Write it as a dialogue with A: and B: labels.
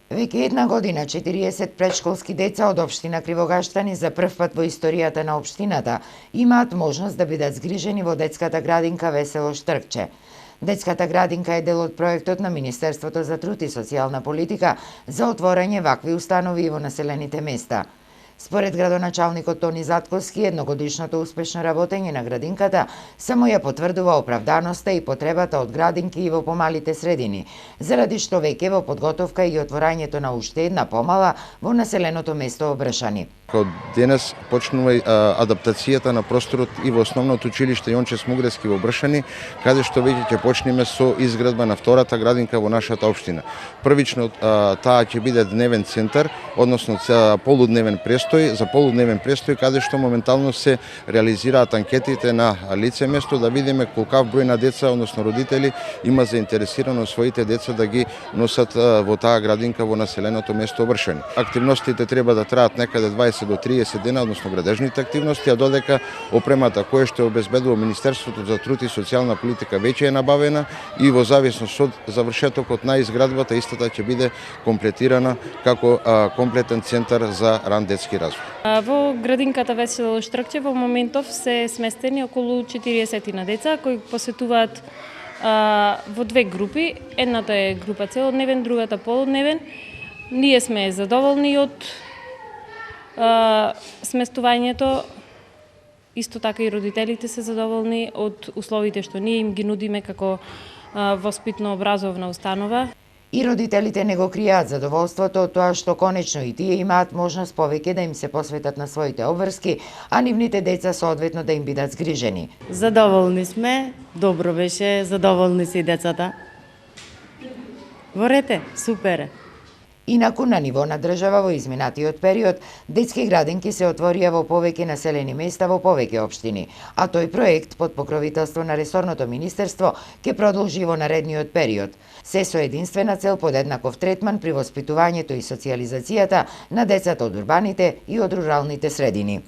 A: Веќе една година 40 претшколски деца од општина Кривогаштани за прв пат во историјата на општината имаат можност да бидат згрижени во детската градинка Весело Штркче. Детската градинка е дел од проектот на Министерството за труд и социјална политика за отворање вакви установи и во населените места. Според градоначалникот Тони Затковски, едногодишното успешно работење на градинката само ја потврдува оправданоста и потребата од градинки и во помалите средини, заради што веќе во подготовка и отворањето на уште една помала во населеното место Обршани.
B: Од денес почнува адаптацијата на просторот и во основното училиште Јонче Смугрески во Бршани, каде што веќе ќе почнеме со изградба на втората градинка во нашата општина. Првично таа ќе биде дневен центар, односно полудневен престој, за полудневен престој каде што моментално се реализираат анкетите на лице место да видиме колкав број на деца, односно родители има заинтересирано своите деца да ги носат во таа градинка во населеното место Бршани. Активностите треба да траат некаде 20 до 30 дена, односно градежните активности, а додека опремата која што обезбедува Министерството за труд и социјална политика веќе е набавена и во зависност од завршетокот на изградбата истата ќе биде комплетирана како комплетен центар за ран детски развој.
C: Во градинката Весело Штркче во моментов се сместени околу 40 на деца кои посетуваат во две групи. Едната е група целодневен, другата полудневен. Ние сме задоволни од сместувањето, исто така и родителите се задоволни од условите што ние им ги нудиме како воспитно-образовна установа.
A: И родителите не го кријаат задоволството од тоа што конечно и тие имаат можност повеќе да им се посветат на своите обврски, а нивните деца соодветно да им бидат згрижени.
D: Задоволни сме, добро беше, задоволни се и децата. Ворете, супер е.
A: Инаку на ниво на држава во изминатиот период, детски градинки се отворија во повеќе населени места во повеќе општини, а тој проект под покровителство на ресорното министерство ќе продолжи во наредниот период. Се со единствена цел подеднаков третман при воспитувањето и социјализацијата на децата од урбаните и од руралните средини.